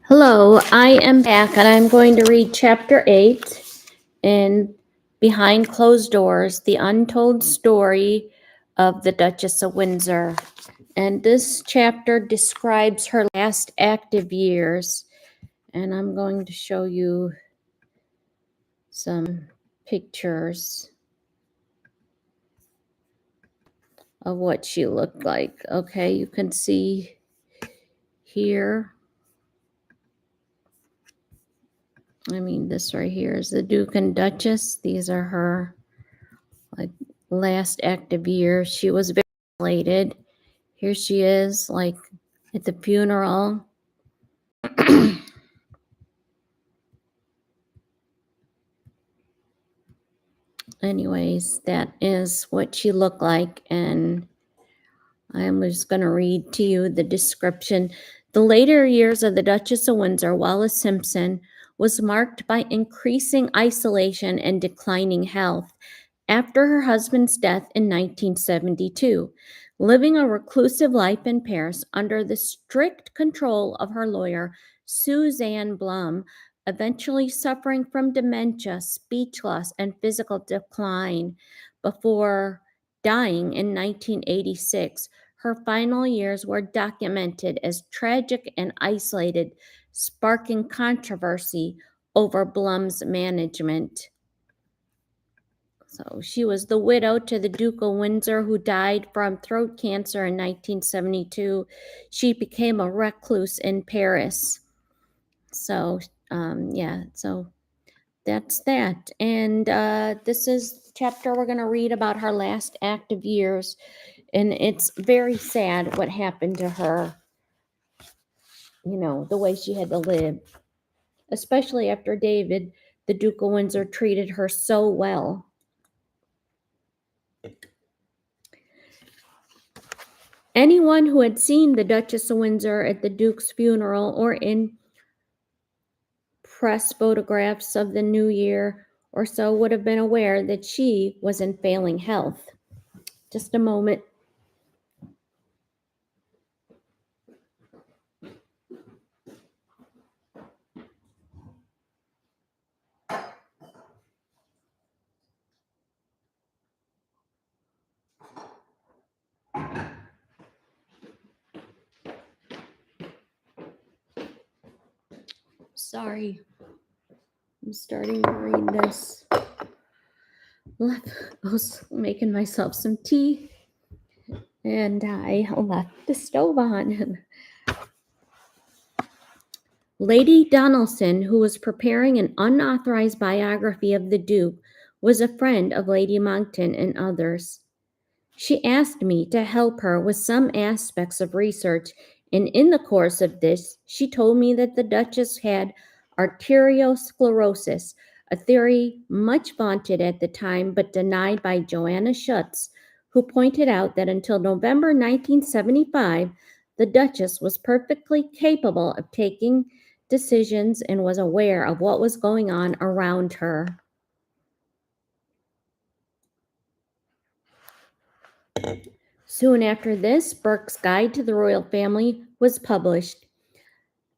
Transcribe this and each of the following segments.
Hello, I am back and I'm going to read Chapter 8 in Behind Closed Doors, the Untold Story of the Duchess of Windsor. And this chapter describes her last active years. And I'm going to show you some pictures of what she looked like. Okay, you can see here. This right here is the Duke and Duchess. These are her last active years. She was very elated. Here she is, at the funeral. Anyways, that is what she looked like, and I'm just going to read to you the description. The later years of the Duchess of Windsor, Wallis Simpson, was marked by increasing isolation and declining health. After her husband's death in 1972, living a reclusive life in Paris under the strict control of her lawyer, Suzanne Blum, eventually suffering from dementia, speech loss, and physical decline before dying in 1986. Her final years were documented as tragic and isolated, sparking controversy over Blum's management. So she was the widow to the Duke of Windsor, who died from throat cancer in 1972. She became a recluse in Paris. So, so that's that. And this is the chapter we're going to read about her last active years. And it's very sad what happened to her, the way she had to live, especially after David, the Duke of Windsor, treated her so well. Anyone who had seen the Duchess of Windsor at the Duke's funeral or in press photographs of the New Year or so would have been aware that she was in failing health. Just a moment. Sorry, I'm starting to read this. I was making myself some tea and I left the stove on. Lady Donaldson, who was preparing an unauthorized biography of the Duke, was a friend of Lady Monckton and others. She asked me to help her with some aspects of research, and in the course of this, she told me that the Duchess had arteriosclerosis, a theory much vaunted at the time but denied by Joanna Schutz, who pointed out that until November 1975, the Duchess was perfectly capable of taking decisions and was aware of what was going on around her. Soon after this, Burke's Guide to the Royal Family was published.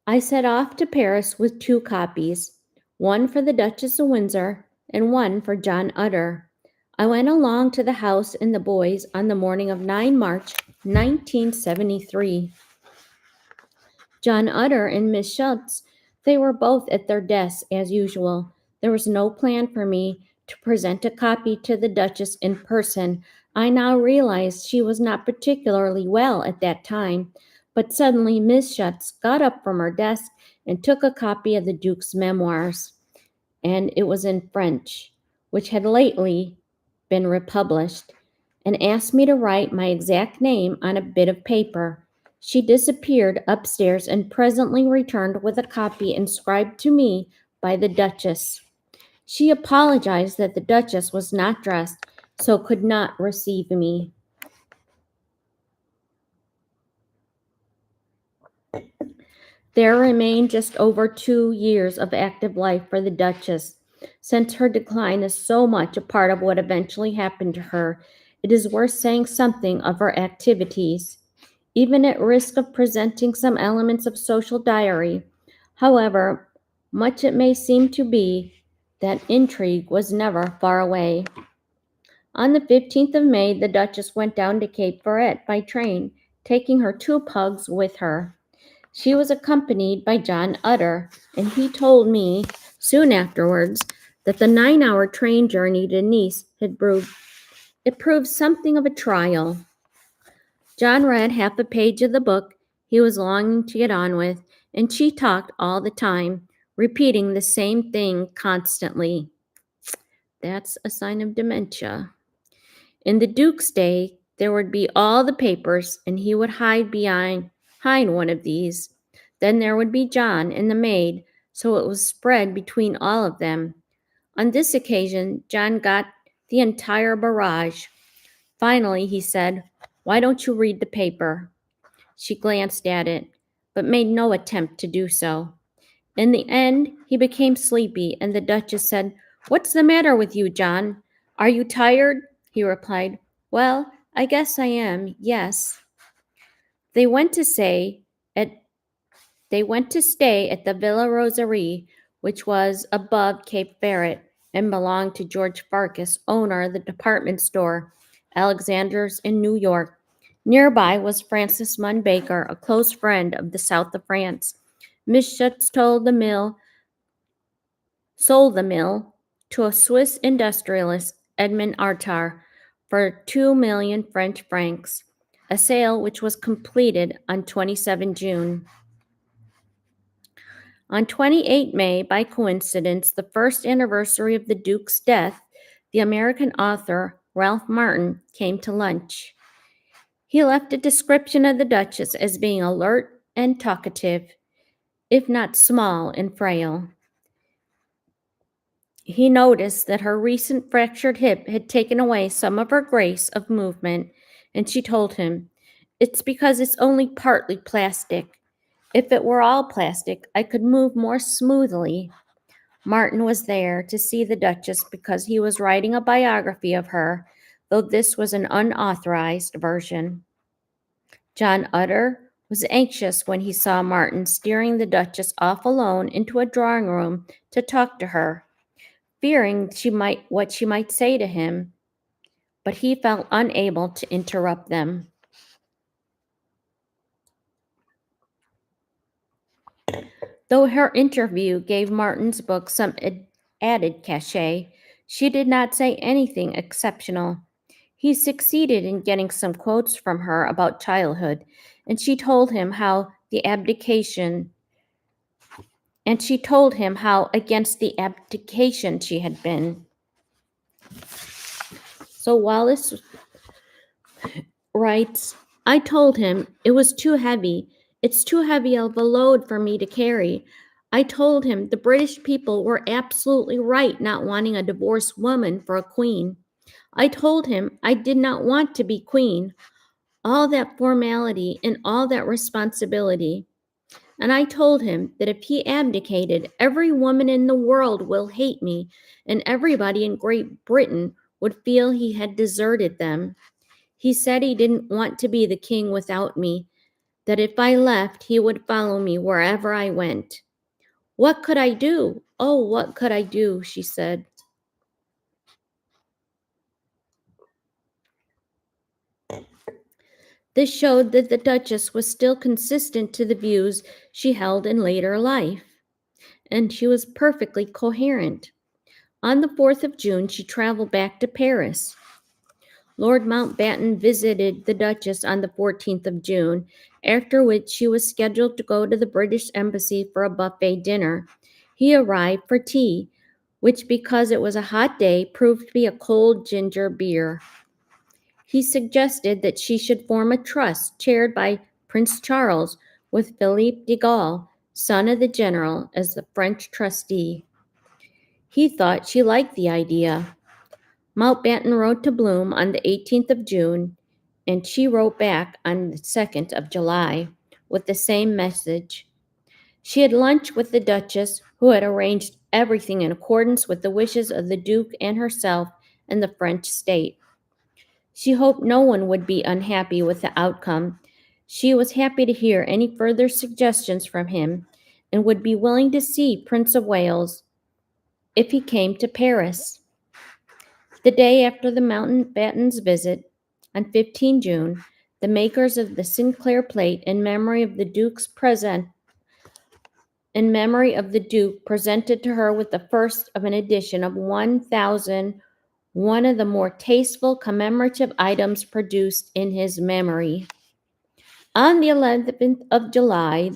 I set off to Paris with 2 copies, one for the Duchess of Windsor and one for John Utter. I went along to the house and the boys on the morning of 9 March 1973. John Utter and Miss Schultz, they were both at their desks as usual. There was no plan for me to present a copy to the Duchess in person. I now realized she was not particularly well at that time, but suddenly Miss Schutz got up from her desk and took a copy of the Duke's memoirs, and it was in French, which had lately been republished, and asked me to write my exact name on a bit of paper. She disappeared upstairs and presently returned with a copy inscribed to me by the Duchess. She apologized that the Duchess was not dressed, so could not receive me. There remained just over 2 years of active life for the Duchess. Since her decline is so much a part of what eventually happened to her, it is worth saying something of her activities. Even at risk of presenting some elements of social diary, However, much it may seem to be, that intrigue was never far away. On the 15th of May, the Duchess went down to Cape Ferret by train, taking her two pugs with her. She was accompanied by John Utter, and he told me soon afterwards that the 9-hour train journey to Nice had proved something of a trial. John read half a page of the book he was longing to get on with, and she talked all the time, repeating the same thing constantly. That's a sign of dementia. In the Duke's day, there would be all the papers, and he would hide behind one of these. Then there would be John and the maid, so it was spread between all of them. On this occasion, John got the entire barrage. Finally, he said, "Why don't you read the paper?" She glanced at it, but made no attempt to do so. In the end, he became sleepy, and the Duchess said, "What's the matter with you, John? Are you tired?" He replied, "Well, I guess I am, yes." They went to stay at the Villa Rosary, which was above Cape Ferret and belonged to George Farkas, owner of the department store Alexander's in New York. Nearby was Francis Munn Baker, a close friend of the south of France. Miss Schutz sold the mill to a Swiss industrialist, Edmond Artar, for 2 million French francs, a sale which was completed on 27 June. On 28 May, by coincidence, the first anniversary of the Duke's death, the American author Ralph Martin came to lunch. He left a description of the Duchess as being alert and talkative, if not small and frail. He noticed that her recent fractured hip had taken away some of her grace of movement, and she told him, "It's because it's only partly plastic. If it were all plastic, I could move more smoothly." Martin was there to see the Duchess because he was writing a biography of her, though this was an unauthorized version. John Utter was anxious when he saw Martin steering the Duchess off alone into a drawing room to talk to her, fearing what she might say to him, but he felt unable to interrupt them. Though her interview gave Martin's book some added cachet, she did not say anything exceptional. He succeeded in getting some quotes from her about childhood, and she told him how against the abdication she had been. So Wallace writes, "I told him it was too heavy. It's too heavy of a load for me to carry. I told him the British people were absolutely right not wanting a divorced woman for a queen. I told him I did not want to be queen. All that formality and all that responsibility. And I told him that if he abdicated, every woman in the world will hate me, and everybody in Great Britain would feel he had deserted them. He said he didn't want to be the king without me, that if I left, he would follow me wherever I went." "What could I do? Oh, what could I do?" she said. This showed that the Duchess was still consistent to the views she held in later life, and she was perfectly coherent. On the 4th of June, she traveled back to Paris. Lord Mountbatten visited the Duchess on the 14th of June, after which she was scheduled to go to the British Embassy for a buffet dinner. He arrived for tea, which, because it was a hot day, proved to be a cold ginger beer. He suggested that she should form a trust chaired by Prince Charles, with Philippe de Gaulle, son of the general, as the French trustee. He thought she liked the idea. Mountbatten wrote to Bloom on the 18th of June, and she wrote back on the 2nd of July with the same message. She had lunch with the Duchess, who had arranged everything in accordance with the wishes of the Duke and herself and the French state. She hoped no one would be unhappy with the outcome. She was happy to hear any further suggestions from him, and would be willing to see Prince of Wales if he came to Paris. The day after the Mountbatten's visit, on 15 June, the makers of the Sinclair plate in memory of the Duke presented to her with the first of an edition of 1,000, one of the more tasteful commemorative items produced in his memory. On the 11th of July,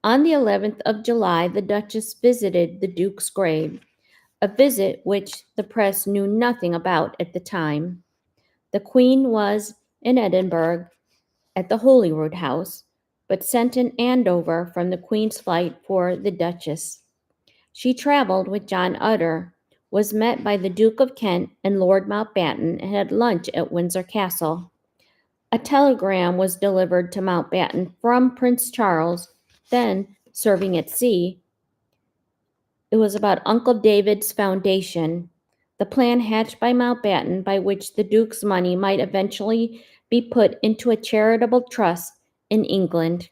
On the 11th of July, the Duchess visited the Duke's grave, a visit which the press knew nothing about at the time. The Queen was in Edinburgh at the Holyrood House, but sent an Andover from the Queen's flight for the Duchess. She traveled with John Utter, was met by the Duke of Kent and Lord Mountbatten, and had lunch at Windsor Castle. A telegram was delivered to Mountbatten from Prince Charles, then serving at sea. It was about Uncle David's foundation, the plan hatched by Mountbatten by which the Duke's money might eventually be put into a charitable trust in England.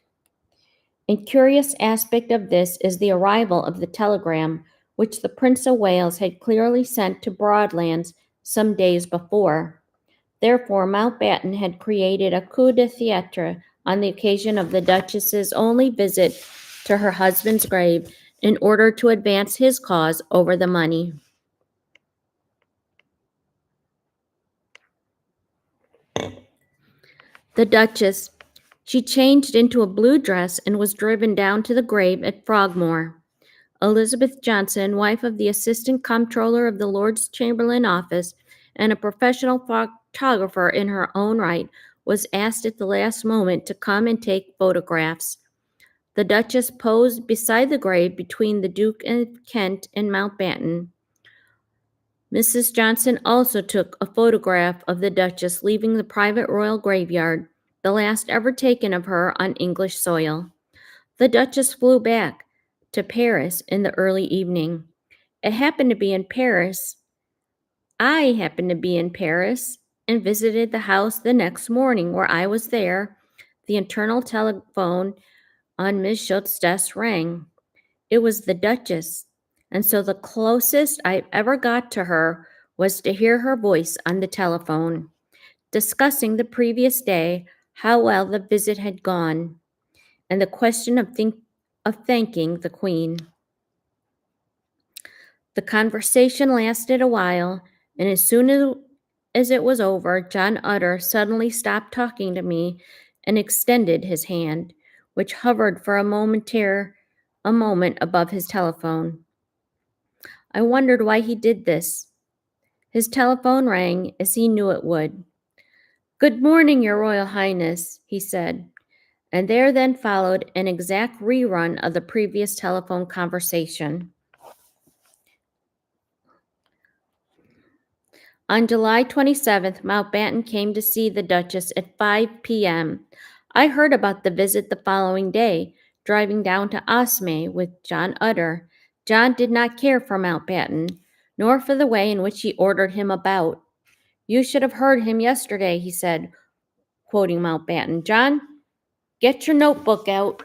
A curious aspect of this is the arrival of the telegram, which the Prince of Wales had clearly sent to Broadlands some days before. Therefore, Mountbatten had created a coup d'etat on the occasion of the Duchess's only visit to her husband's grave in order to advance his cause over the money. The Duchess. She changed into a blue dress and was driven down to the grave at Frogmore. Elizabeth Johnson, wife of the Assistant Comptroller of the Lord Chamberlain Office and a professional photographer in her own right, was asked at the last moment to come and take photographs. The Duchess posed beside the grave between the Duke of Kent and Mountbatten. Mrs. Johnson also took a photograph of the Duchess leaving the private royal graveyard, the last ever taken of her on English soil. The Duchess flew back to Paris in the early evening. I happened to be in Paris and visited the house the next morning. Where I was there, the internal telephone on Miss Schutz's desk rang. It was the Duchess, and so the closest I ever got to her was to hear her voice on the telephone, discussing the previous day, how well the visit had gone, and the question of thanking the Queen. The conversation lasted a while, and as soon as it was over, John Utter suddenly stopped talking to me and extended his hand, which hovered for a moment above his telephone. I wondered why he did this. His telephone rang as he knew it would. "Good morning, Your Royal Highness," he said, and there then followed an exact rerun of the previous telephone conversation. On July 27th, Mountbatten came to see the Duchess at 5 p.m. I heard about the visit the following day, driving down to Osme with John Utter. John did not care for Mountbatten, nor for the way in which he ordered him about. "You should have heard him yesterday," he said, quoting Mountbatten. "John, get your notebook out."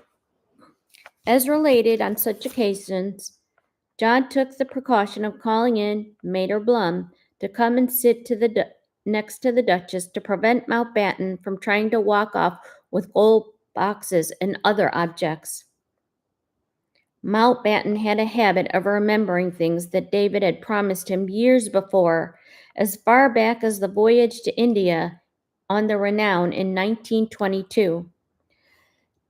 As related on such occasions, John took the precaution of calling in Mater Blum to come and sit next to the Duchess to prevent Mountbatten from trying to walk off with gold boxes and other objects. Mountbatten had a habit of remembering things that David had promised him years before, as far back as the voyage to India on the Renown in 1922.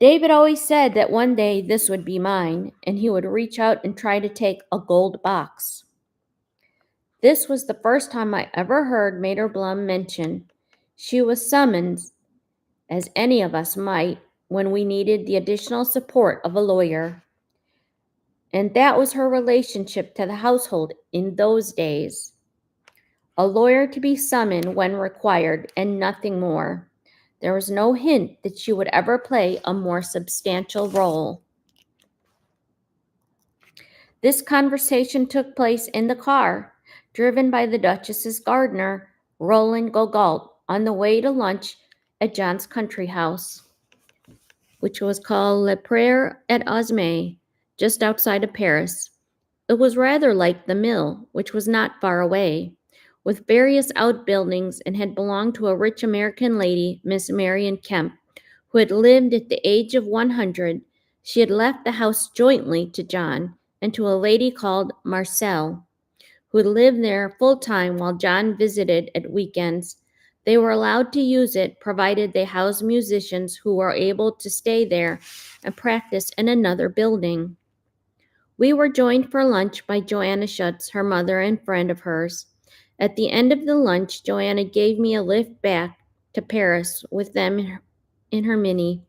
David always said that one day this would be mine, and he would reach out and try to take a gold box. This was the first time I ever heard Mater Blum mentioned. She was summoned, as any of us might, when we needed the additional support of a lawyer. And that was her relationship to the household in those days. A lawyer to be summoned when required, and nothing more. There was no hint that she would ever play a more substantial role. This conversation took place in the car, driven by the Duchess's gardener, Roland Gogalt, on the way to lunch at John's country house. which was called Le Pré at Osme, just outside of Paris. It was rather like the mill, which was not far away, with various outbuildings and had belonged to a rich American lady, Miss Marion Kemp, who had lived at the age of 100. She had left the house jointly to John and to a lady called Marcel, who lived there full time while John visited at weekends. They were allowed to use it provided they housed musicians who were able to stay there and practice in another building. We were joined for lunch by Joanna Schutz, her mother and friend of hers. At the end of the lunch, Joanna gave me a lift back to Paris with them in her Mini.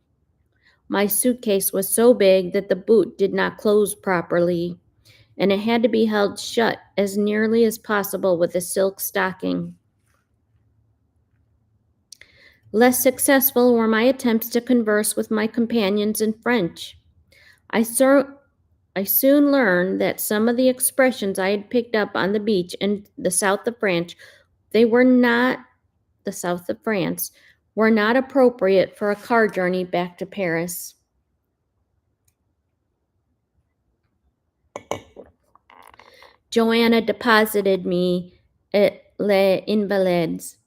My suitcase was so big that the boot did not close properly, and it had to be held shut as nearly as possible with a silk stocking. Less successful were my attempts to converse with my companions in French. I soon learned that some of the expressions I had picked up on the beach in the south of France, they were not the south of France, were not appropriate for a car journey back to Paris. Joanna deposited me at Les Invalides.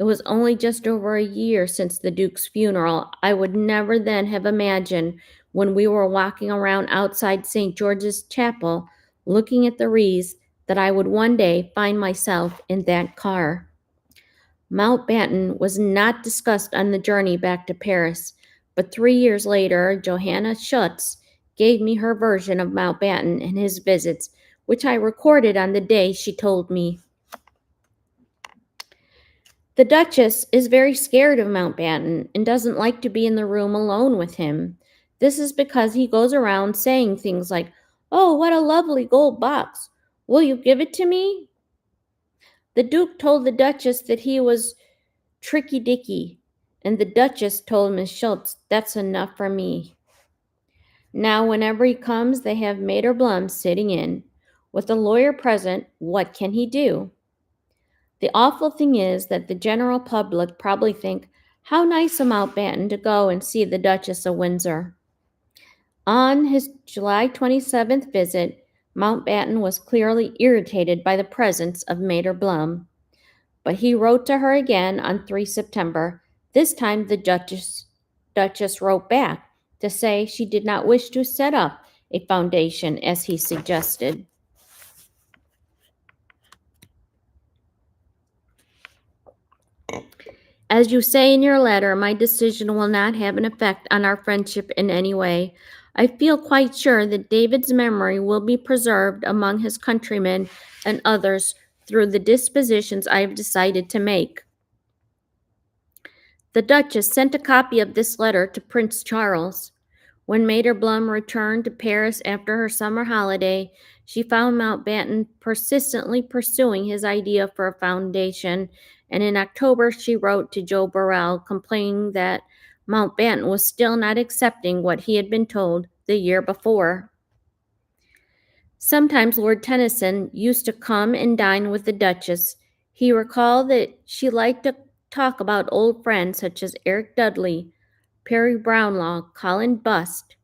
It was only just over a year since the Duke's funeral. I would never then have imagined, when we were walking around outside St. George's Chapel, looking at the wreaths, that I would one day find myself in that car. Mountbatten was not discussed on the journey back to Paris, but 3 years later, Johanna Schutz gave me her version of Mountbatten and his visits, which I recorded on the day she told me. The Duchess is very scared of Mountbatten and doesn't like to be in the room alone with him. This is because he goes around saying things like, "Oh, what a lovely gold box. Will you give it to me?" The Duke told the Duchess that he was tricky dicky, and the Duchess told Miss Schultz, "That's enough for me." Now, whenever he comes, they have Mater Blum sitting in. With the lawyer present, what can he do? The awful thing is that the general public probably think, how nice of Mountbatten to go and see the Duchess of Windsor. On his July 27th visit, Mountbatten was clearly irritated by the presence of Mater Blum. But he wrote to her again on 3 September. This time the Duchess wrote back to say she did not wish to set up a foundation as he suggested. As you say in your letter, my decision will not have an effect on our friendship in any way. I feel quite sure that David's memory will be preserved among his countrymen and others through the dispositions I have decided to make. The Duchess sent a copy of this letter to Prince Charles. When Mater Blum returned to Paris after her summer holiday, she found Mountbatten persistently pursuing his idea for a foundation, and in October she wrote to Joe Burrell complaining that Mountbatten was still not accepting what he had been told the year before. Sometimes Lord Tennyson used to come and dine with the Duchess. He recalled that she liked to talk about old friends such as Eric Dudley, Perry Brownlaw, Colin Bust,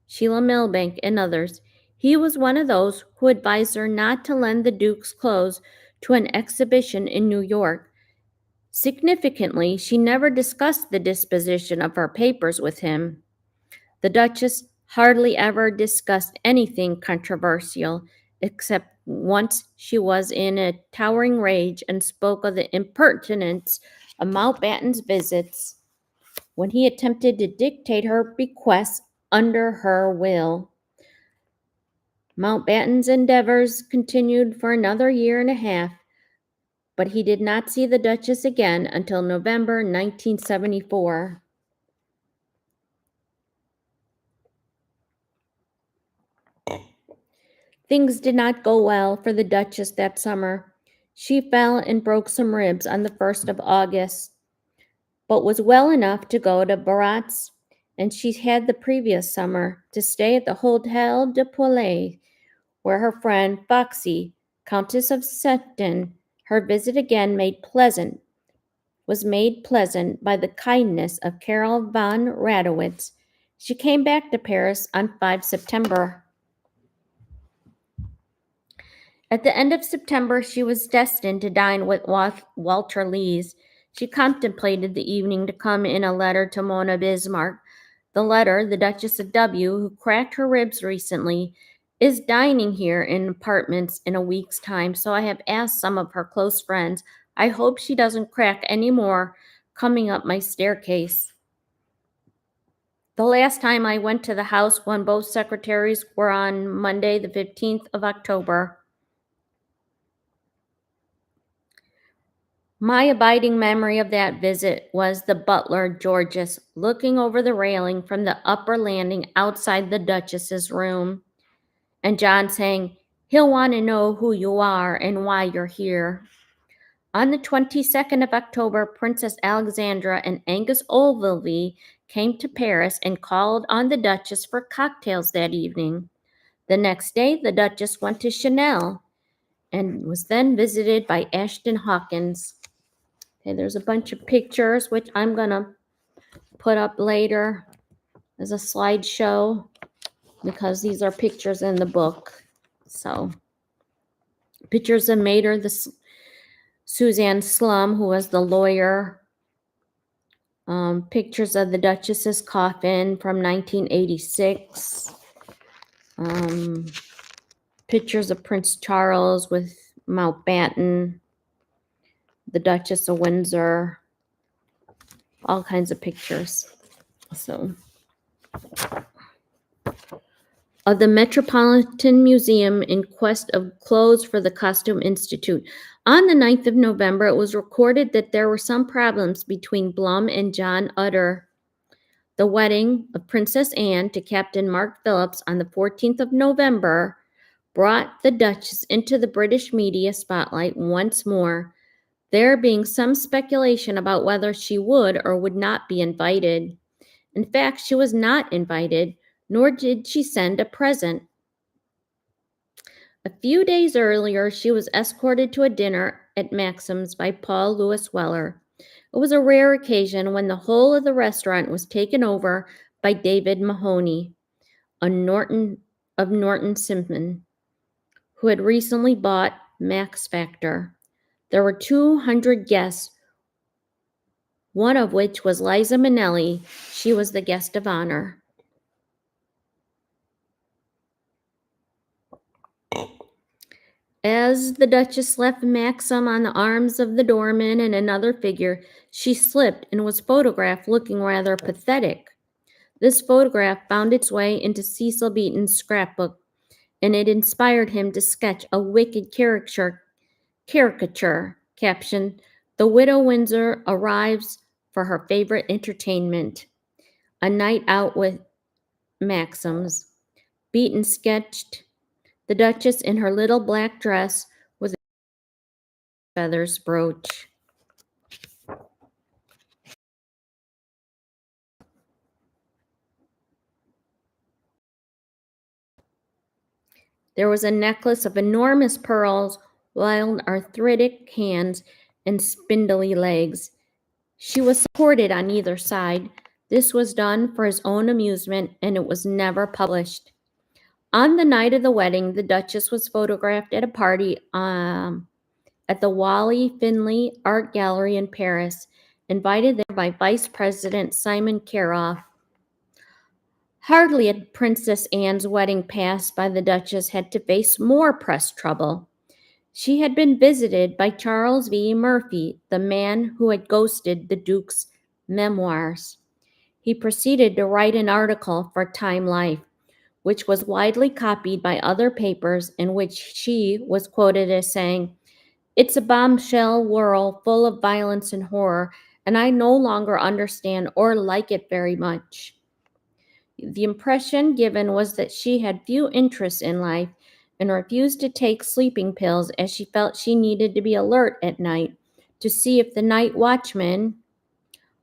Sheila Millbank, and others. He was one of those who advised her not to lend the Duke's clothes to an exhibition in New York. Significantly, she never discussed the disposition of her papers with him. The Duchess hardly ever discussed anything controversial, except once she was in a towering rage and spoke of the impertinence of Mountbatten's visits when he attempted to dictate her bequests under her will. Mountbatten's endeavors continued for another year and a half, but he did not see the Duchess again until November 1974. Things did not go well for the Duchess that summer. She fell and broke some ribs on the 1st of August, but was well enough to go to Baratz, and she had the previous summer to stay at the Hotel de Poillet, where her friend Foxy, Countess of Sefton, her visit again was made pleasant by the kindness of Carol von Radowitz. She came back to Paris on 5 September. At the end of September, she was destined to dine with Walter Lees. She contemplated the evening to come in a letter to Mona Bismarck. The letter, the Duchess of W., who cracked her ribs recently, is dining here in apartments in a week's time, so I have asked some of her close friends. I hope she doesn't crack any more coming up my staircase. The last time I went to the house when both secretaries were on Monday, the 15th of October. My abiding memory of that visit was the butler, Georges, looking over the railing from the upper landing outside the Duchess's room, and John saying, "He'll want to know who you are and why you're here." On the 22nd of October, Princess Alexandra and Angus Ogilvy came to Paris and called on the Duchess for cocktails that evening. The next day, the Duchess went to Chanel and was then visited by Ashton Hawkins. Okay, there's a bunch of pictures, which I'm going to put up later as a slideshow because these are pictures in the book. So, pictures of Mater, Suzanne Slum, who was the lawyer. Pictures of the Duchess's coffin from 1986. Pictures of Prince Charles with Mountbatten, the Duchess of Windsor, all kinds of pictures. So, of the Metropolitan Museum in quest of clothes for the Costume Institute. On the 9th of November, it was recorded that there were some problems between Blum and John Utter. The wedding of Princess Anne to Captain Mark Phillips on the 14th of November brought the Duchess into the British media spotlight once more, there being some speculation about whether she would or would not be invited. In fact, she was not invited, nor did she send a present. A few days earlier, she was escorted to a dinner at Maxim's by Paul Lewis Weller. It was a rare occasion when the whole of the restaurant was taken over by David Mahoney, a Norton Simon, who had recently bought Max Factor. There were 200 guests, one of which was Liza Minnelli. She was the guest of honor. As the Duchess left Maxim on the arms of the doorman and another figure, she slipped and was photographed looking rather pathetic. This photograph found its way into Cecil Beaton's scrapbook, and it inspired him to sketch a wicked caricature captioned, "The Widow Windsor arrives for her favorite entertainment, a night out with Maxims." Beaton sketched the Duchess in her little black dress with a feathers brooch. There was a necklace of enormous pearls, wild arthritic hands, and spindly legs. She was supported on either side. This was done for his own amusement, and it was never published. On the night of the wedding, the Duchess was photographed at a party at the Wally Finley Art Gallery in Paris, invited there by Vice President Simon Caroff. Hardly had Princess Anne's wedding passed by the Duchess had to face more press trouble. She had been visited by Charles V. Murphy, the man who had ghosted the Duke's memoirs. He proceeded to write an article for Time Life, which was widely copied by other papers, in which she was quoted as saying, "It's a bombshell world full of violence and horror, and I no longer understand or like it very much." The impression given was that she had few interests in life and refused to take sleeping pills as she felt she needed to be alert at night to see if the night watchman,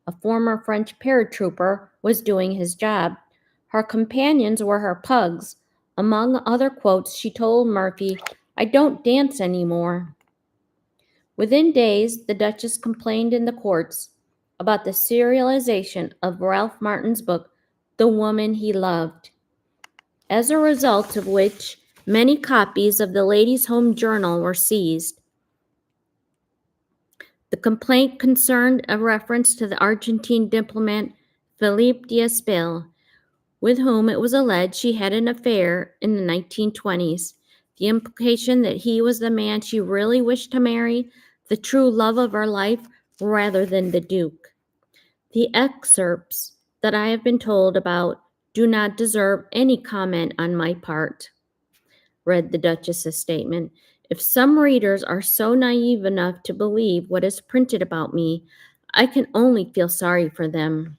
a former French paratrooper, was doing his job. Her companions were her pugs. Among other quotes, she told Murphy, "I don't dance anymore." Within days, the Duchess complained in the courts about the serialization of Ralph Martin's book, the woman he loved, as a result of which many copies of the Ladies' Home Journal were seized. The complaint concerned a reference to the Argentine diplomat Felipe d'Espel, with whom it was alleged she had an affair in the 1920s. The implication that he was the man she really wished to marry, the true love of her life, rather than the Duke. The excerpts that I have been told about do not deserve any comment on my part, read the Duchess's statement. If some readers are so naive enough to believe what is printed about me, I can only feel sorry for them.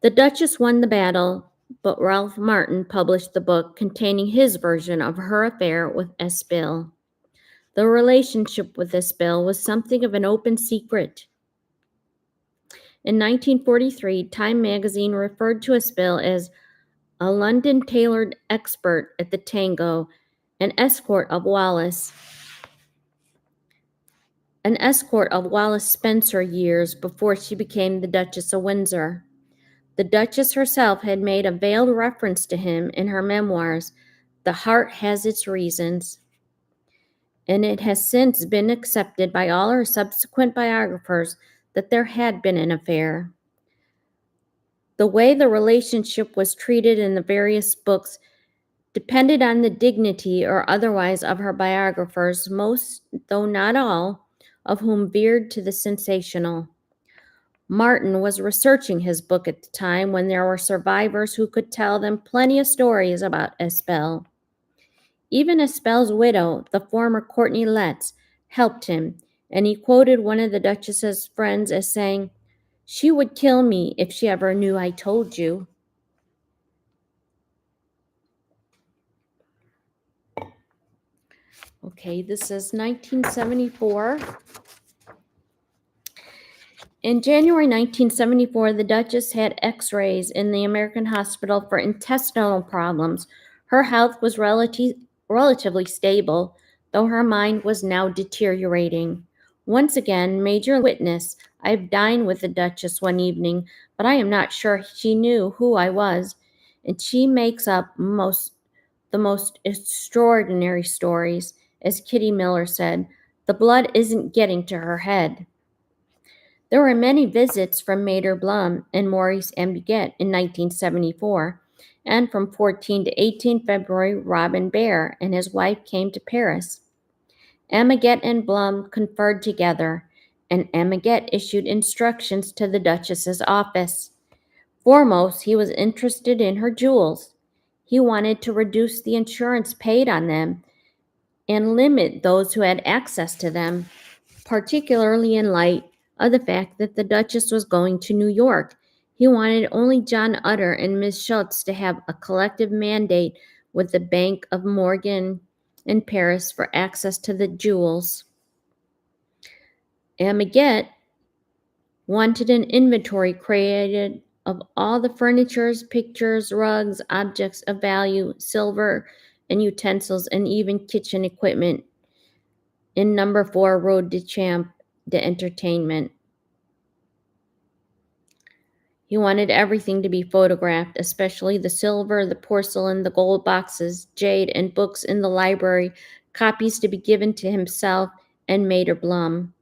The Duchess won the battle, but Ralph Martin published the book containing his version of her affair with Espel. The relationship with Espel was something of an open secret. In 1943, Time magazine referred to Espel as a London-tailored expert at the tango, an escort of Wallace Spencer years before she became the Duchess of Windsor. The Duchess herself had made a veiled reference to him in her memoirs, The Heart Has Its Reasons, and it has since been accepted by all her subsequent biographers that there had been an affair. The way the relationship was treated in the various books depended on the dignity or otherwise of her biographers, most, though not all, of whom veered to the sensational. Martin was researching his book at the time when there were survivors who could tell them plenty of stories about Espel. Even Espel's widow, the former Courtney Letts, helped him, and he quoted one of the Duchess's friends as saying, "She would kill me if she ever knew I told you." Okay, this is 1974. In January 1974, the Duchess had x-rays in the American Hospital for intestinal problems. Her health was relatively stable, though her mind was now deteriorating. Once again, major witness, I dined with the Duchess one evening, but I am not sure she knew who I was, and she makes up the most extraordinary stories. As Kitty Miller said, the blood isn't getting to her head. There were many visits from Mater Blum and Maurice Ambiguet in 1974, and from 14 to 18 February, Robin Baer and his wife came to Paris. Ambiguet and Blum conferred together, and Ambiguet issued instructions to the Duchess's office. Foremost, he was interested in her jewels. He wanted to reduce the insurance paid on them and limit those who had access to them, particularly in light of the fact that the Duchess was going to New York. He wanted only John Utter and Miss Schultz to have a collective mandate with the Bank of Morgan in Paris for access to the jewels. Ambiguet wanted an inventory created of all the furnitures, pictures, rugs, objects of value, silver, and utensils, and even kitchen equipment in number 4 Road de Champ d'Entertainment. He wanted everything to be photographed, especially the silver, the porcelain, the gold boxes, jade, and books in the library, copies to be given to himself and Mater Blum.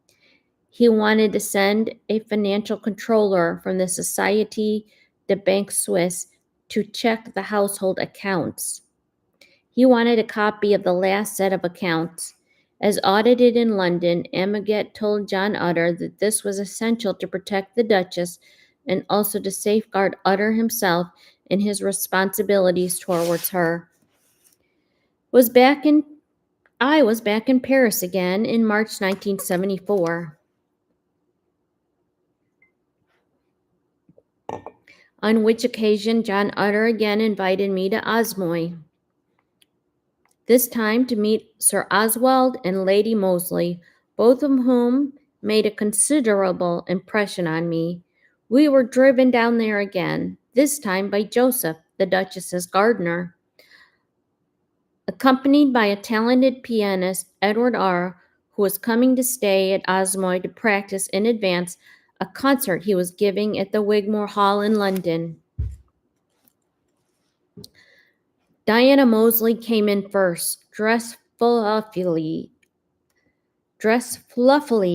He wanted to send a financial controller from the Société de Banque Suisse to check the household accounts. He wanted a copy of the last set of accounts. As audited in London, Ambiguet told John Utter that this was essential to protect the Duchess and also to safeguard Utter himself in his responsibilities towards her. I was back in Paris again in March 1974. On which occasion John Utter again invited me to Osmoy, this time to meet Sir Oswald and Lady Moseley, both of whom made a considerable impression on me. We were driven down there again, this time by Joseph, the Duchess's gardener. Accompanied by a talented pianist, Edward R., who was coming to stay at Osmoy to practice in advance a concert he was giving at the Wigmore Hall in London. Diana Mosley came in first, dressed fluffily,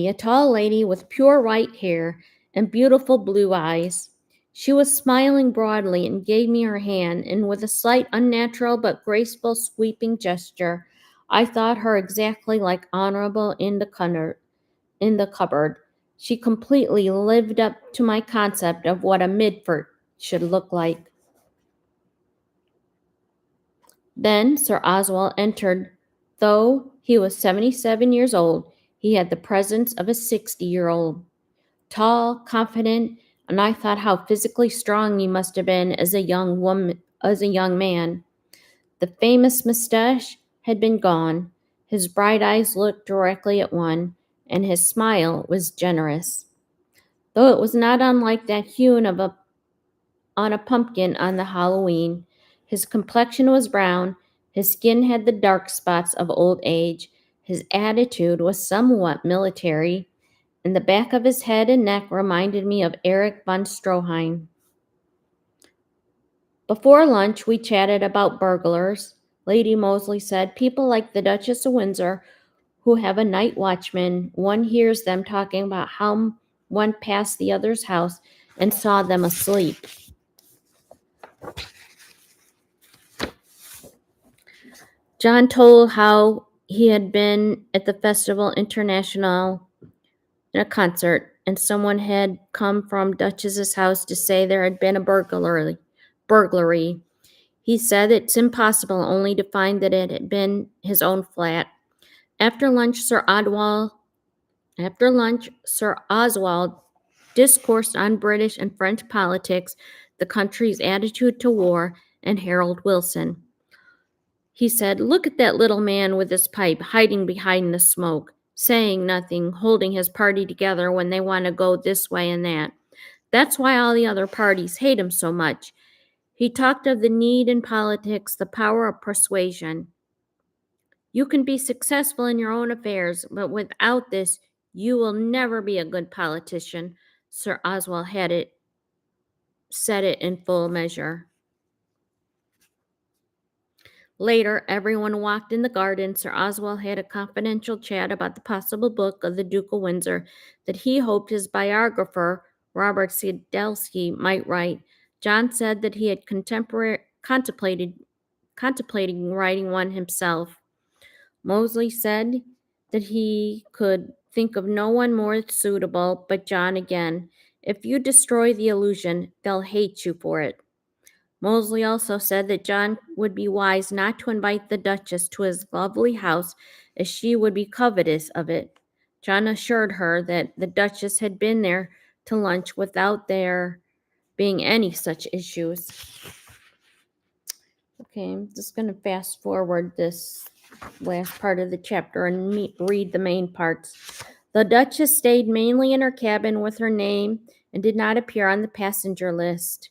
a tall lady with pure white hair and beautiful blue eyes. She was smiling broadly and gave me her hand, and with a slight unnatural but graceful sweeping gesture, I thought her exactly like Honorable in the cupboard. She completely lived up to my concept of what a Midford should look like. Then Sir Oswald entered. Though he was 77 years old, he had the presence of a 60-year-old. Tall, confident, and I thought how physically strong he must have been as a young man. The famous mustache had been gone. His bright eyes looked directly at one, and his smile was generous, though it was not unlike that hewn on a pumpkin on the Halloween. His complexion was brown, his skin had the dark spots of old age, his attitude was somewhat military, and the back of his head and neck reminded me of Erich von Stroheim. Before lunch, we chatted about burglars. Lady Mosley said people like the Duchess of Windsor who have a night watchman, one hears them talking about how one passed the other's house and saw them asleep. John told how he had been at the Festival International in a concert, and someone had come from Duchess's house to say there had been a burglary. He said it's impossible only to find that it had been his own flat. After lunch, Sir Oswald discoursed on British and French politics, the country's attitude to war, and Harold Wilson. He said, "Look at that little man with his pipe, hiding behind the smoke, saying nothing, holding his party together when they want to go this way and that. That's why all the other parties hate him so much." He talked of the need in politics, the power of persuasion. "You can be successful in your own affairs, but without this, you will never be a good politician." Sir Oswald said it in full measure. Later, everyone walked in the garden. Sir Oswald had a confidential chat about the possible book of the Duke of Windsor that he hoped his biographer, Robert Siedelski, might write. John said that he had contemplating writing one himself. Mosley said that he could think of no one more suitable, but John again. "If you destroy the illusion, they'll hate you for it." Mosley also said that John would be wise not to invite the Duchess to his lovely house, as she would be covetous of it. John assured her that the Duchess had been there to lunch without there being any such issues. Okay, I'm just going to fast forward this last part of the chapter and read the main parts. The Duchess stayed mainly in her cabin with her name and did not appear on the passenger list.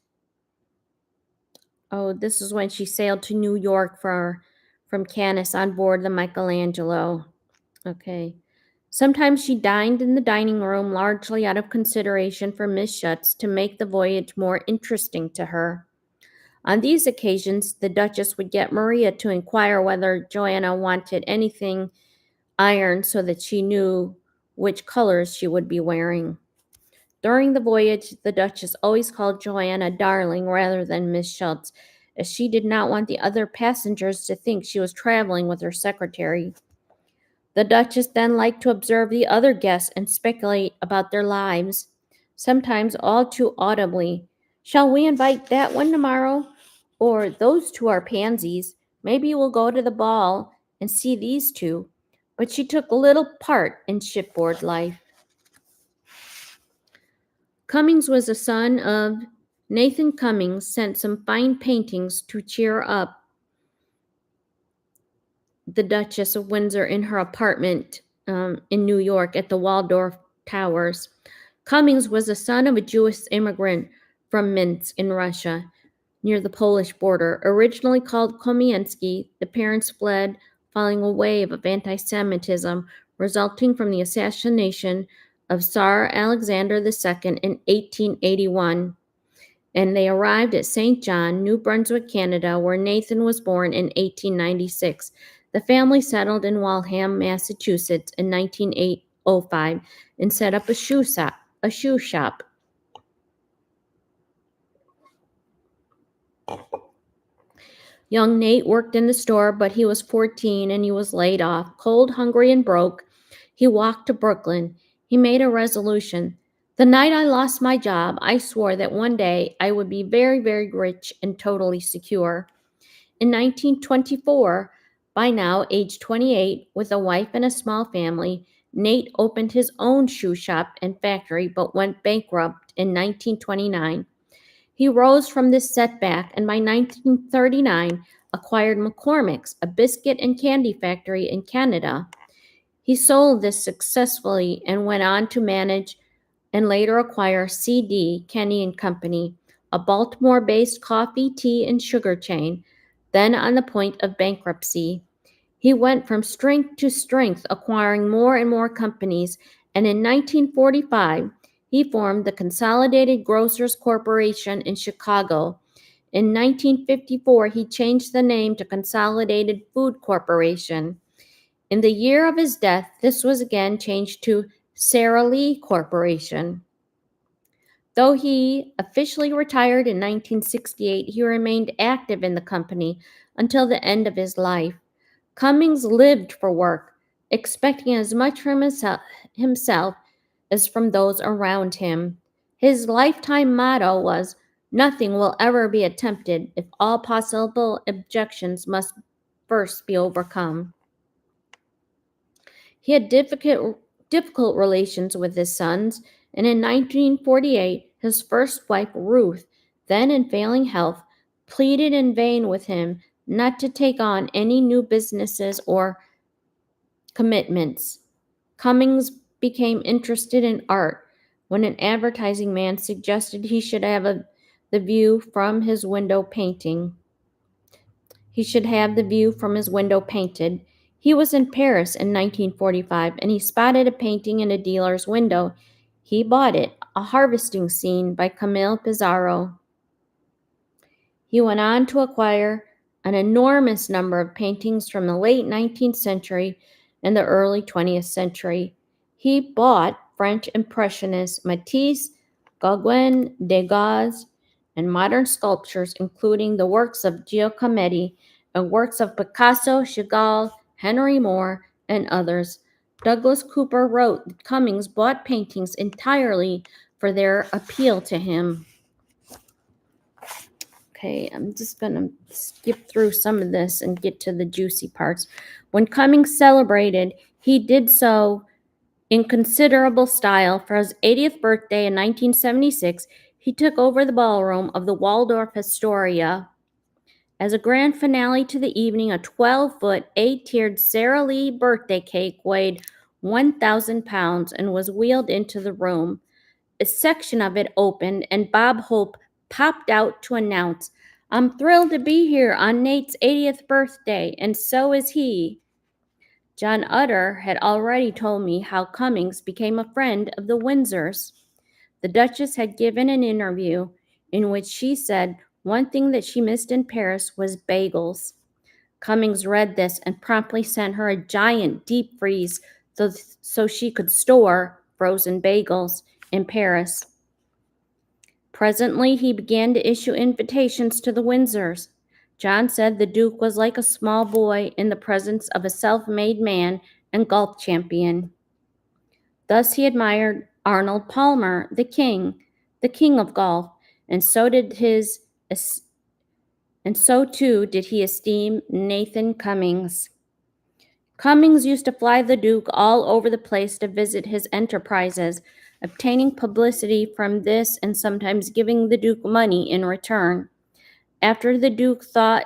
Oh, this is when she sailed to New York from Canis on board the Michelangelo. Okay. Sometimes she dined in the dining room, largely out of consideration for Miss Schutz to make the voyage more interesting to her. On these occasions, the Duchess would get Maria to inquire whether Joanna wanted anything ironed so that she knew which colors she would be wearing. During the voyage, the Duchess always called Joanna darling rather than Miss Schultz, as she did not want the other passengers to think she was traveling with her secretary. The Duchess then liked to observe the other guests and speculate about their lives, sometimes all too audibly. "Shall we invite that one tomorrow?" Or, "Those two are pansies. Maybe we'll go to the ball and see these two." But she took little part in shipboard life. Cummings was a son of Nathan Cummings, sent some fine paintings to cheer up the Duchess of Windsor in her apartment in New York at the Waldorf Towers. Cummings was the son of a Jewish immigrant from Minsk in Russia, near the Polish border. Originally called Komiensky, the parents fled following a wave of anti-Semitism resulting from the assassination of Tsar Alexander II in 1881. and they arrived at St. John, New Brunswick, Canada, where Nathan was born in 1896. The family settled in Waltham, Massachusetts in 1905 and set up a shoe shop. Young Nate worked in the store, but he was 14 and he was laid off. Cold, hungry, and broke, he walked to Brooklyn. He made a resolution. The night I lost my job, I swore that one day I would be very, very rich and totally secure. In 1924, by now age 28, with a wife and a small family, Nate opened his own shoe shop and factory but went bankrupt in 1929. He rose from this setback and by 1939 acquired McCormick's, a biscuit and candy factory in Canada. He sold this successfully and went on to manage and later acquire C.D. Kenny and Company, a Baltimore-based coffee, tea, and sugar chain, then on the point of bankruptcy. He went from strength to strength, acquiring more and more companies, and in 1945, he formed the Consolidated Grocers Corporation in Chicago. In 1954, he changed the name to Consolidated Food Corporation. In the year of his death, this was again changed to Sara Lee Corporation. Though he officially retired in 1968, he remained active in the company until the end of his life. Cummings lived for work, expecting as much from himself as from those around him. His lifetime motto was, "Nothing will ever be attempted if all possible objections must first be overcome." He had difficult relations with his sons, and in 1948, his first wife, Ruth, then in failing health, pleaded in vain with him not to take on any new businesses or commitments. Cummings became interested in art when an advertising man suggested he should have the view from his window painting. He should have the view from his window painted. He was in Paris in 1945 and he spotted a painting in a dealer's window. He bought it, a harvesting scene by Camille Pissarro. He went on to acquire an enormous number of paintings from the late 19th century and the early 20th century. He bought French Impressionists Matisse, Gauguin, Degas, and modern sculptures, including the works of Giacometti and works of Picasso, Chagall, Henry Moore, and others. Douglas Cooper wrote that Cummings bought paintings entirely for their appeal to him. Okay, I'm just going to skip through some of this and get to the juicy parts. When Cummings celebrated, he did so in considerable style. For his 80th birthday in 1976, he took over the ballroom of the Waldorf Astoria. As a grand finale to the evening, a 12-foot, 8-tiered Sara Lee birthday cake weighed 1,000 pounds and was wheeled into the room. A section of it opened, and Bob Hope popped out to announce, "I'm thrilled to be here on Nate's 80th birthday, and so is he." John Utter had already told me how Cummings became a friend of the Windsors. The Duchess had given an interview in which she said one thing that she missed in Paris was bagels. Cummings read this and promptly sent her a giant deep freeze so she could store frozen bagels in Paris. Presently, he began to issue invitations to the Windsors. John said the Duke was like a small boy in the presence of a self-made man and golf champion. Thus he admired Arnold Palmer, the king of golf, and so too did he esteem Nathan Cummings. Cummings used to fly the Duke all over the place to visit his enterprises, obtaining publicity from this and sometimes giving the Duke money in return. After the Duke thought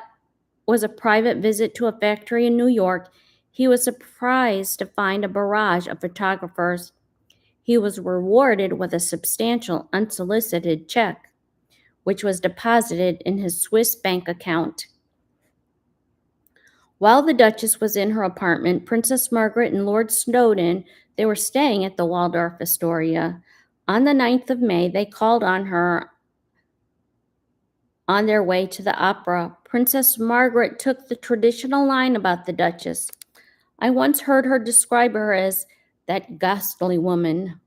was a private visit to a factory in New York, he was surprised to find a barrage of photographers. He was rewarded with a substantial unsolicited check, which was deposited in his Swiss bank account. While the Duchess was in her apartment, Princess Margaret and Lord Snowdon, they were staying at the Waldorf Astoria. On the 9th of May, they called on her On their way to the opera, Princess Margaret took the traditional line about the Duchess. I once heard her describe her as that ghastly woman.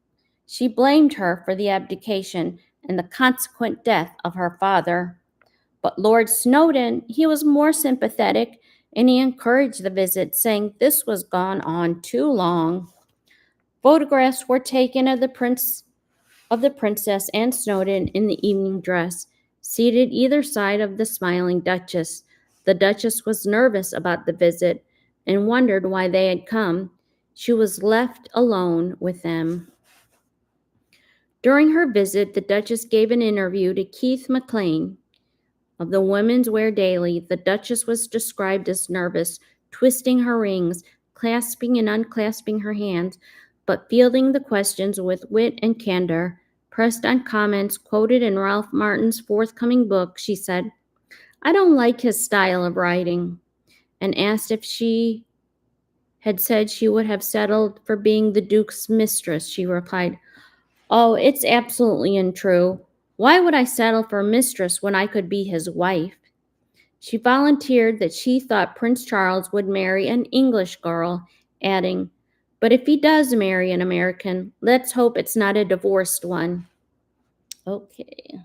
She blamed her for the abdication and the consequent death of her father. But Lord Snowdon, he was more sympathetic, and he encouraged the visit, saying this was gone on too long. Photographs were taken of the princess and Snowdon in the evening dress, seated either side of the smiling Duchess. The Duchess was nervous about the visit and wondered why they had come. She was left alone with them. During her visit, the Duchess gave an interview to Keith McLean of the Women's Wear Daily. The Duchess was described as nervous, twisting her rings, clasping and unclasping her hands, but fielding the questions with wit and candor. Pressed on comments quoted in Ralph Martin's forthcoming book, she said, "I don't like his style of writing," and asked if she had said she would have settled for being the Duke's mistress. She replied, "Oh, it's absolutely untrue. Why would I settle for a mistress when I could be his wife?" She volunteered that she thought Prince Charles would marry an English girl, adding, "But if he does marry an American, let's hope it's not a divorced one." Okay.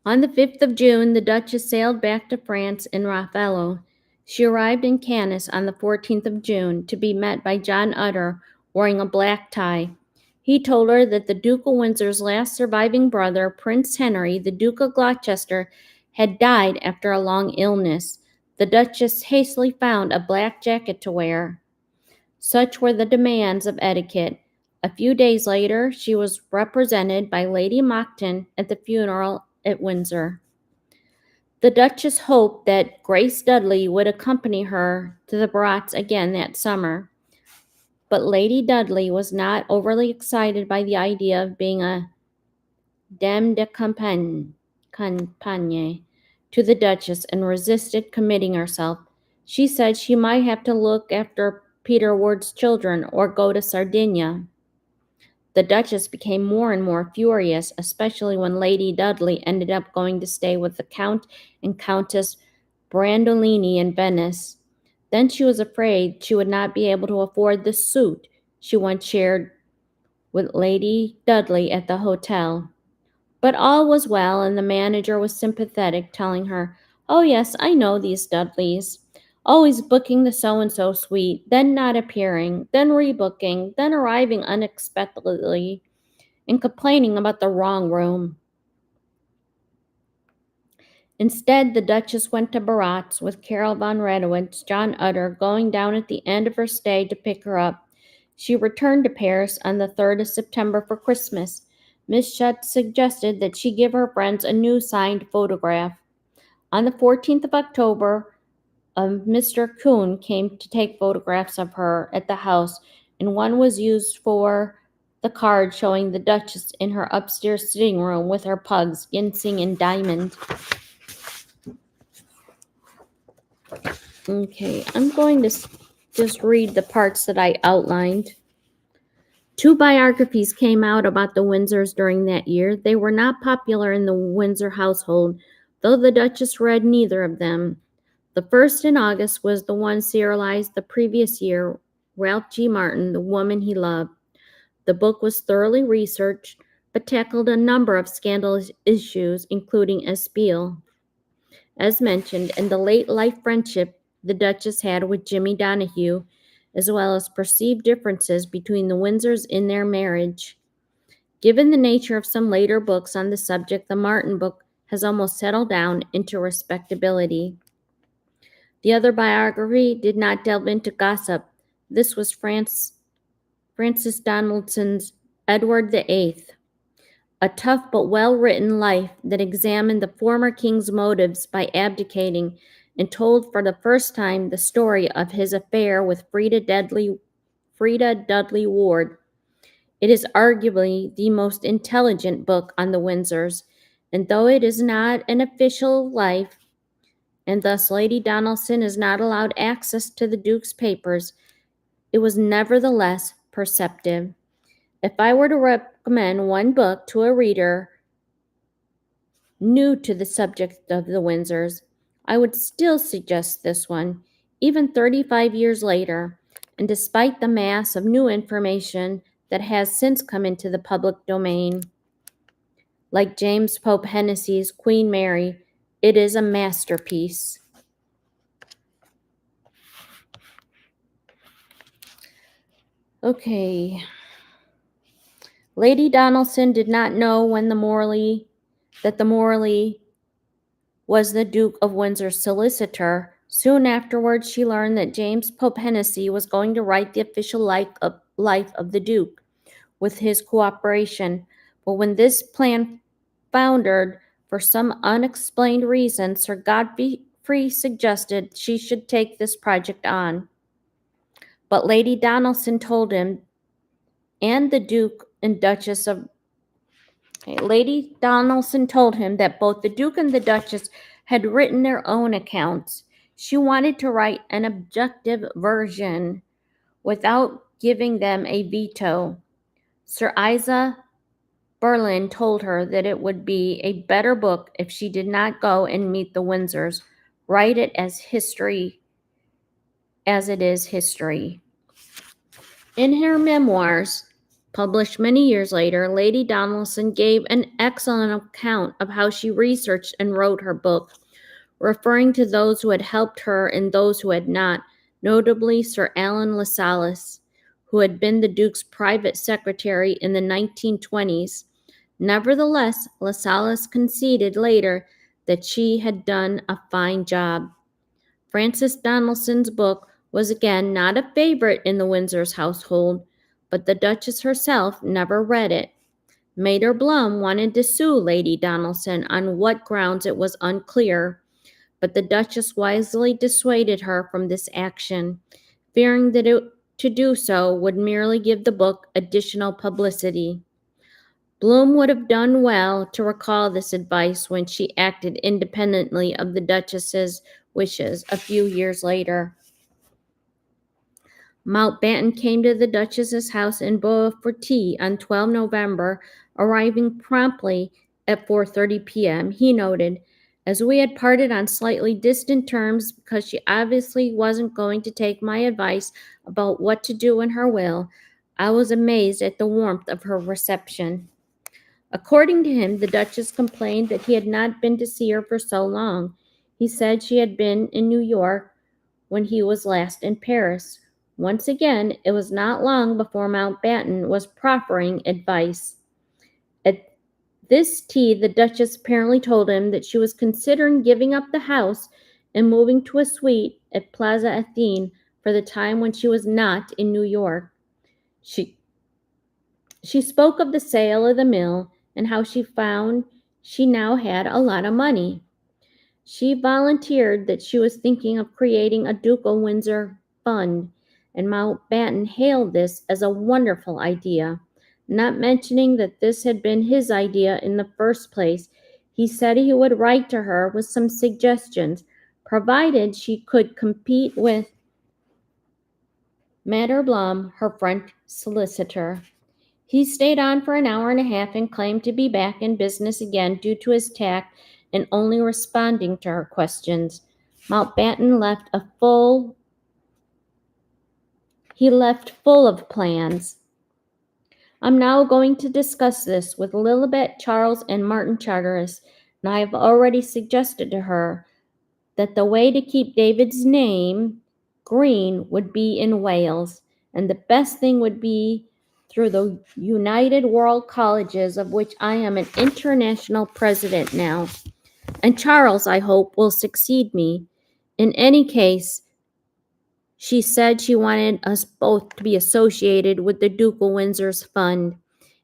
On the 5th of June, the Duchess sailed back to France in Raffaello. She arrived in Cannes on the 14th of June to be met by John Utter wearing a black tie. He told her that the Duke of Windsor's last surviving brother, Prince Henry, the Duke of Gloucester, had died after a long illness. The Duchess hastily found a black jacket to wear. Such were the demands of etiquette. A few days later, she was represented by Lady Monckton at the funeral at Windsor. The Duchess hoped that Grace Dudley would accompany her to the Barats again that summer, but Lady Dudley was not overly excited by the idea of being a dame de campagne to the Duchess and resisted committing herself. She said she might have to look after Peter Ward's children or go to Sardinia. The Duchess became more and more furious, especially when Lady Dudley ended up going to stay with the Count and Countess Brandolini in Venice. Then she was afraid she would not be able to afford the suite she once shared with Lady Dudley at the hotel. But all was well, and the manager was sympathetic, telling her, "Oh yes, I know these Dudleys. Always booking the so-and-so suite, then not appearing, then rebooking, then arriving unexpectedly, and complaining about the wrong room." Instead, the Duchess went to Barats with Carol von Radowitz, John Utter going down at the end of her stay to pick her up. She returned to Paris on the 3rd of September for Christmas. Miss Schutz suggested that she give her friends a new signed photograph. On the 14th of October, Mr. Kuhn came to take photographs of her at the house, and one was used for the card showing the Duchess in her upstairs sitting room with her pugs, Ginseng and Diamond. Okay, I'm going to just read the parts that I outlined. 2 biographies came out about the Windsors during that year. They were not popular in the Windsor household, though the Duchess read neither of them. The first in August was the one serialized the previous year, Ralph G. Martin, The Woman He Loved. The book was thoroughly researched, but tackled a number of scandalous issues, including espial. As mentioned, and the late life friendship the Duchess had with Jimmy Donahue, as well as perceived differences between the Windsors in their marriage. Given the nature of some later books on the subject, the Martin book has almost settled down into respectability. The other biography did not delve into gossip. This was Francis Donaldson's Edward VIII, a tough but well-written life that examined the former king's motives by abdicating and told for the first time the story of his affair with Frida Dudley Ward. It is arguably the most intelligent book on the Windsors, and though it is not an official life, and thus Lady Donaldson is not allowed access to the Duke's papers, it was nevertheless perceptive. If I were to recommend one book to a reader new to the subject of the Windsors, I would still suggest this one, even 35 years later, and despite the mass of new information that has since come into the public domain. Like James Pope Hennessy's Queen Mary, it is a masterpiece. Okay. Lady Donaldson did not know when that the Morley was the Duke of Windsor's solicitor. Soon afterwards, she learned that James Pope Hennessy was going to write the official life of the Duke with his cooperation. But when this plan foundered, for some unexplained reason, Sir Godfrey suggested she should take this project on. But Lady Donaldson told him and the Duke and Duchess of Lady Donaldson told him that both the Duke and the Duchess had written their own accounts. She wanted to write an objective version without giving them a veto. Sir Isa Berlin told her that it would be a better book if she did not go and meet the Windsors. Write it as history as it is history. In her memoirs, published many years later, Lady Donaldson gave an excellent account of how she researched and wrote her book, referring to those who had helped her and those who had not, notably Sir Alan Lascelles, who had been the Duke's private secretary in the 1920s. Nevertheless, Lascelles conceded later that she had done a fine job. Frances Donaldson's book was again not a favorite in the Windsors household, but the Duchess herself never read it. Mater Blum wanted to sue Lady Donaldson on what grounds it was unclear, but the Duchess wisely dissuaded her from this action, fearing that to do so would merely give the book additional publicity. Blum would have done well to recall this advice when she acted independently of the Duchess's wishes a few years later. Mountbatten came to the Duchess's house in Bow for tea on 12 November, arriving promptly at 4:30 p.m. He noted, as we had parted on slightly distant terms because she obviously wasn't going to take my advice about what to do in her will, I was amazed at the warmth of her reception. According to him, the Duchess complained that he had not been to see her for so long. He said she had been in New York when he was last in Paris. Once again, it was not long before Mountbatten was proffering advice. At this tea, the Duchess apparently told him that she was considering giving up the house and moving to a suite at Plaza Athene for the time when she was not in New York. She spoke of the sale of the mill and how she found she now had a lot of money. She volunteered that she was thinking of creating a Ducal Windsor fund, and Mountbatten hailed this as a wonderful idea. Not mentioning that this had been his idea in the first place, he said he would write to her with some suggestions, provided she could compete with Mater Blum, her French solicitor. He stayed on for an hour and a half and claimed to be back in business again due to his tact and only responding to her questions. Mountbatten left full of plans. I'm now going to discuss this with Lilibet, Charles, and Martin Charteris, and I have already suggested to her that the way to keep David's name green would be in Wales, and the best thing would be through the United World Colleges, of which I am an international president now. And Charles, I hope, will succeed me. In any case, she said she wanted us both to be associated with the Ducal Windsor's fund,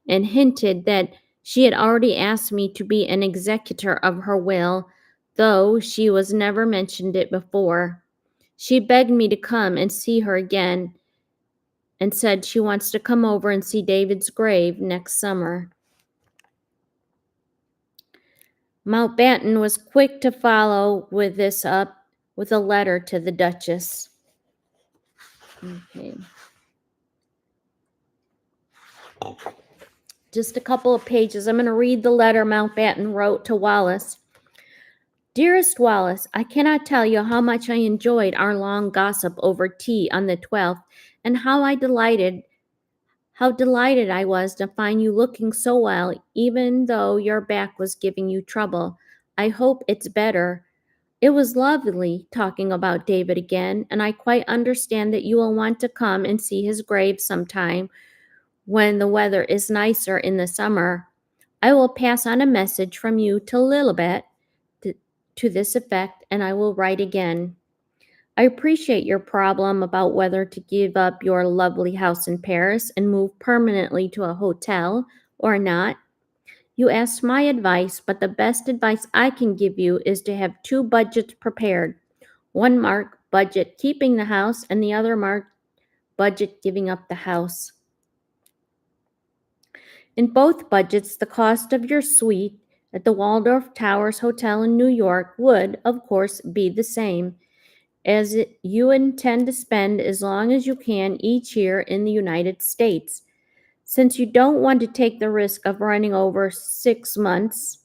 and hinted that she had already asked me to be an executor of her will, though she was never mentioned it before. She begged me to come and see her again, and said she wants to come over and see David's grave next summer. Mountbatten was quick to follow with this up with a letter to the Duchess. Okay. Just a couple of pages. I'm going to read the letter Mountbatten wrote to Wallace. Dearest Wallace, I cannot tell you how much I enjoyed our long gossip over tea on the 12th, and how delighted I was to find you looking so well, even though your back was giving you trouble. I hope it's better. It was lovely talking about David again, and I quite understand that you will want to come and see his grave sometime when the weather is nicer in the summer. I will pass on a message from you to Lilibet to this effect, and I will write again. I appreciate your problem about whether to give up your lovely house in Paris and move permanently to a hotel or not. You asked my advice, but the best advice I can give you is to have two budgets prepared. One marked budget keeping the house, and the other marked budget giving up the house. In both budgets, the cost of your suite at the Waldorf Towers Hotel in New York would, of course, be the same, as you intend to spend as long as you can each year in the United States. Since you don't want to take the risk of running over 6 months,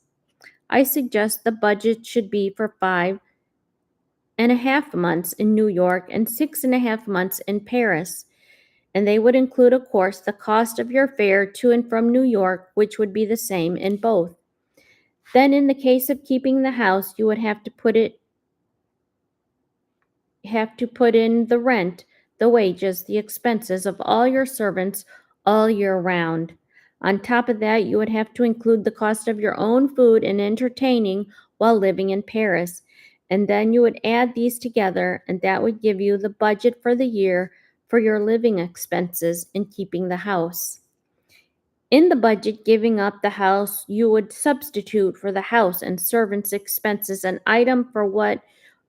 I suggest the budget should be for 5.5 months in New York and 6.5 months in Paris. And they would include, of course, the cost of your fare to and from New York, which would be the same in both. Then, in the case of keeping the house, you would have to put in the rent, the wages, the expenses of all your servants all year round. On top of that, you would have to include the cost of your own food and entertaining while living in Paris. And then you would add these together, and that would give you the budget for the year for your living expenses and keeping the house. In the budget giving up the house, you would substitute for the house and servants' expenses an item for what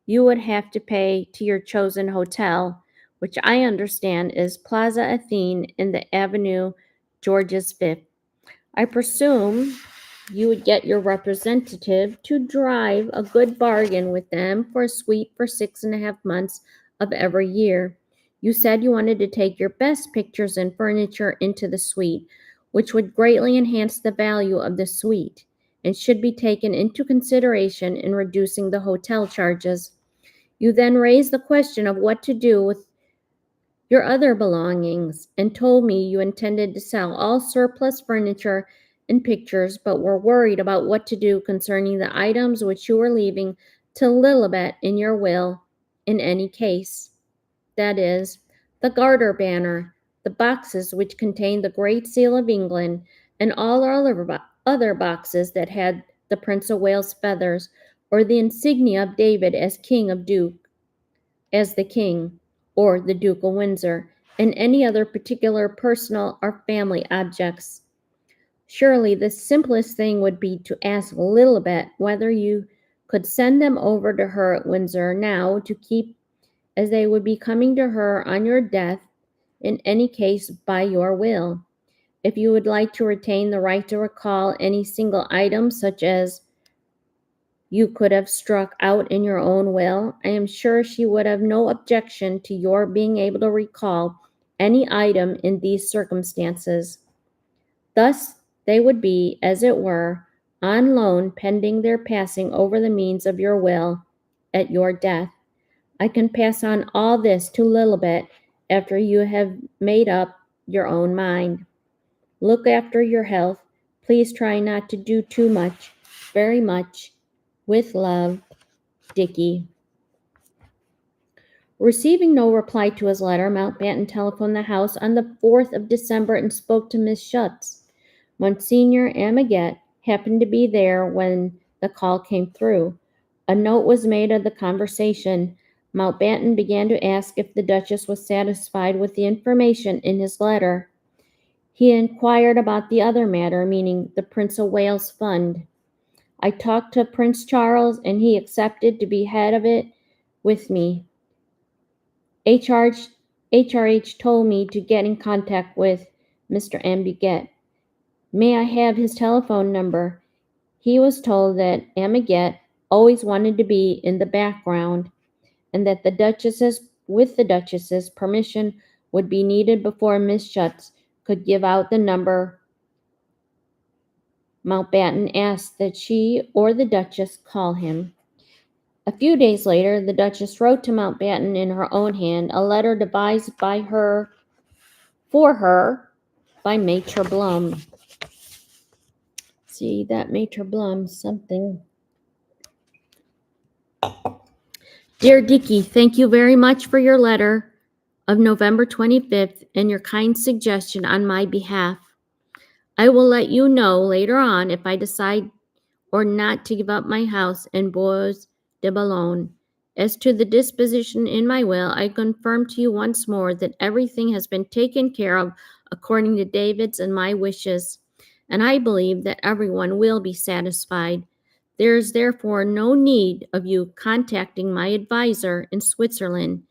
you would have to pay to your chosen hotel, which I understand is Plaza Athene in the Avenue Georges V. I presume you would get your representative to drive a good bargain with them for a suite for 6.5 months of every year. You said you wanted to take your best pictures and furniture into the suite, which would greatly enhance the value of the suite and should be taken into consideration in reducing the hotel charges. You then raised the question of what to do with your other belongings and told me you intended to sell all surplus furniture and pictures, but were worried about what to do concerning the items which you were leaving to Lilibet in your will in any case. That is, the Garter banner, the boxes which contained the Great Seal of England, and all other boxes that had the Prince of Wales' feathers, or the insignia of David as the King, or the Duke of Windsor, and any other particular personal or family objects. Surely the simplest thing would be to ask Lilibet whether you could send them over to her at Windsor now to keep, as they would be coming to her on your death, in any case by your will. If you would like to retain the right to recall any single item, such as you could have struck out in your own will, I am sure she would have no objection to your being able to recall any item in these circumstances. Thus, they would be, as it were, on loan pending their passing over the means of your will at your death. I can pass on all this to Lilibet after you have made up your own mind. Look after your health. Please try not to do too much. Very much. With love, Dickie. Receiving no reply to his letter, Mountbatten telephoned the house on the 4th of December and spoke to Miss Schutz. Monsignor Amaget happened to be there when the call came through. A note was made of the conversation. Mountbatten began to ask if the Duchess was satisfied with the information in his letter. He inquired about the other matter, meaning the Prince of Wales Fund. I talked to Prince Charles, and he accepted to be head of it with me. HRH told me to get in contact with Mr. Amaget. May I have his telephone number? He was told that Amaget always wanted to be in the background, and that the Duchess's permission would be needed before Miss Schutz could give out the number Mountbatten asked that she or the Duchess call him. A few days later, the Duchess wrote to Mountbatten in her own hand a letter devised by her for her by Maitre Blum. See, that Maitre Blum, something. Dear Dicky, thank you very much for your letter of November 25th and your kind suggestion on my behalf. I will let you know later on if I decide or not to give up my house in Bois de Boulogne. As to the disposition in my will, I confirm to you once more that everything has been taken care of according to David's and my wishes, and I believe that everyone will be satisfied. There is therefore no need of you contacting my advisor in Switzerland.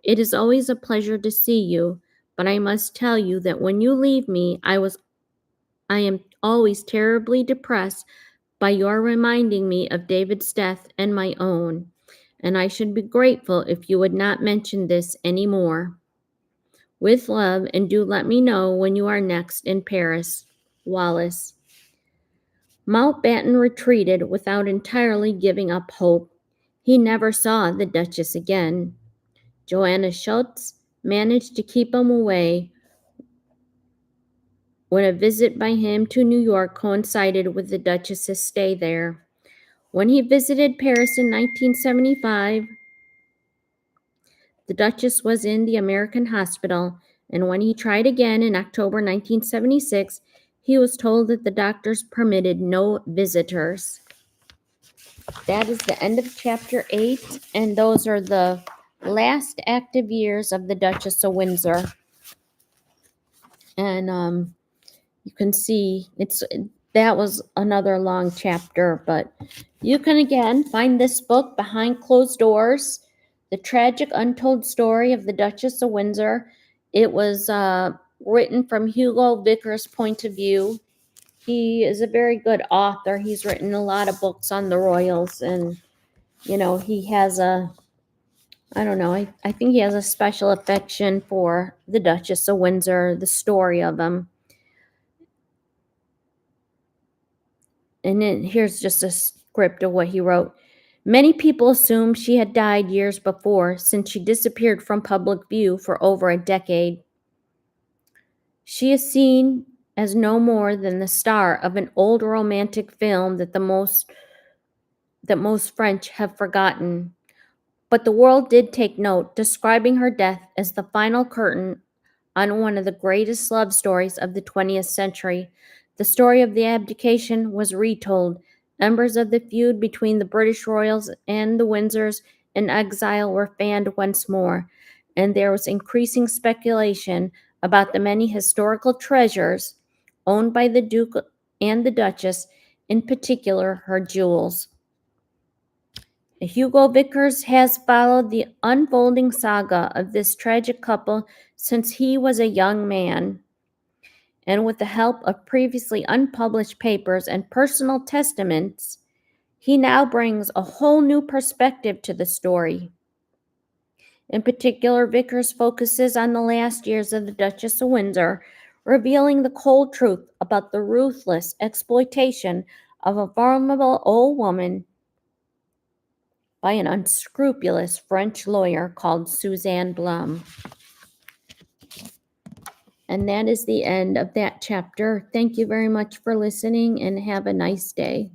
It is always a pleasure to see you, but I must tell you that when you leave me, I am always terribly depressed by your reminding me of David's death and my own, and I should be grateful if you would not mention this any more. With love, and do let me know when you are next in Paris. Wallace. Mountbatten retreated without entirely giving up hope. He never saw the Duchess again. Joanna Schultz managed to keep him away when a visit by him to New York coincided with the Duchess's stay there. When he visited Paris in 1975, the Duchess was in the American hospital, and when he tried again in October 1976, he was told that the doctors permitted no visitors. That is the end of chapter 8, and those are the last active years of the Duchess of Windsor. And you can see that was another long chapter, but you can again find this book, Behind Closed Doors, The Tragic Untold Story of the Duchess of Windsor. It was written from Hugo Vickers' point of view. He is a very good author. He's written a lot of books on the royals, and he has I think he has a special affection for the Duchess of Windsor, the story of him. And then here's just a script of what he wrote. Many people assume she had died years before, since she disappeared from public view for over a decade. She is seen as no more than the star of an old romantic film that most French have forgotten. But the world did take note, describing her death as the final curtain on one of the greatest love stories of the 20th century. The story of the abdication was retold. Embers of the feud between the British royals and the Windsors in exile were fanned once more, and there was increasing speculation about the many historical treasures owned by the Duke and the Duchess, in particular her jewels. Hugo Vickers has followed the unfolding saga of this tragic couple since he was a young man, and with the help of previously unpublished papers and personal testaments, he now brings a whole new perspective to the story. In particular, Vickers focuses on the last years of the Duchess of Windsor, revealing the cold truth about the ruthless exploitation of a vulnerable old woman by an unscrupulous French lawyer called Suzanne Blum. And that is the end of that chapter. Thank you very much for listening, and have a nice day.